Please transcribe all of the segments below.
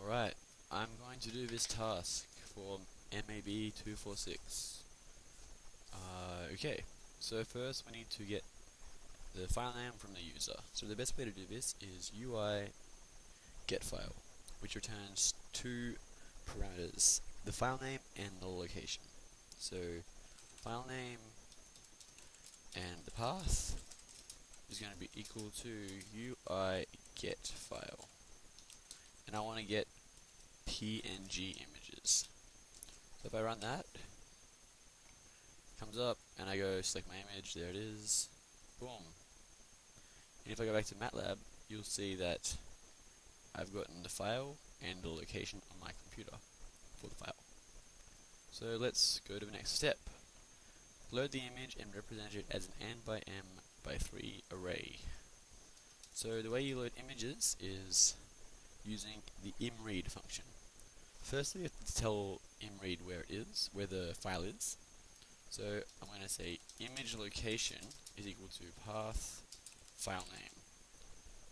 Alright, I'm going to do this task for ENB246. Okay, so first we need to get the file name from the user. So the best way to do this is UI get file, which returns two parameters, the file name and the location. So file name and the path is going to be equal to UI get file. And I want to get PNG images. So if I run that, it comes up and I go select my image, there it is, boom. And if I go back to MATLAB, you'll see that I've gotten the file and the location on my computer for the file. So let's go to the next step. Load the image and represent it as an n by m by 3 array. So the way you load images is using the imread function. Firstly, you have to tell imread where it is, where the file is. So I'm going to say image location is equal to path file name.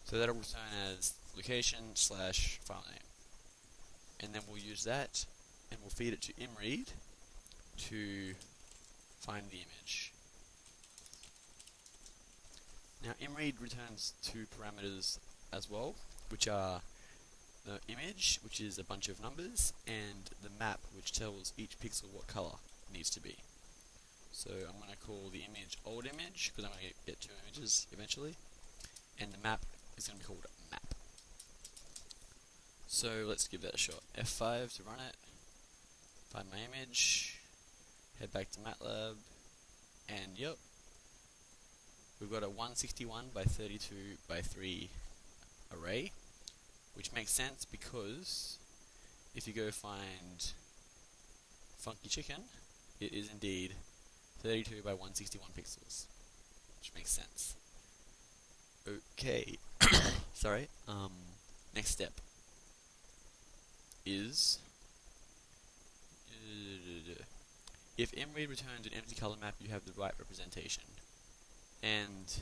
So that'll return as location slash file name. And then we'll use that and we'll feed it to imread to find the image. Now imread returns two parameters as well, which are the image, which is a bunch of numbers, and the map, which tells each pixel what color it needs to be. So I'm going to call the image old image, because I'm going to get two images eventually, and the map is going to be called map. So let's give that a shot. F5 to run it, find my image, head back to MATLAB, and yep, we've got a 161 by 32 by 3 array, which makes sense because if you go find Funky Chicken, it is indeed 32 by 161 pixels, which makes sense. Okay, sorry, next step is if imread returns an empty color map, you have the right representation. And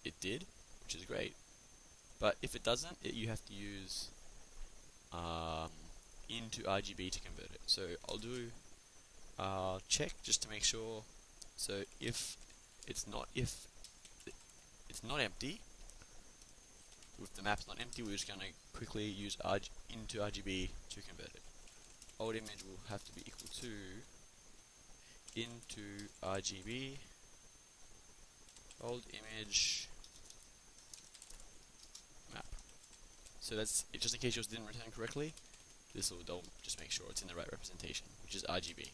it did, which is great. But if it doesn't, you have to use into RGB to convert it. So I'll do check just to make sure. So if it's not empty, if the map's not empty, we're just going to quickly use into RGB to convert it. Old image will have to be equal to into RGB old image map. So that's it, just in case yours didn't return correctly. This will just make sure it's in the right representation, which is RGB.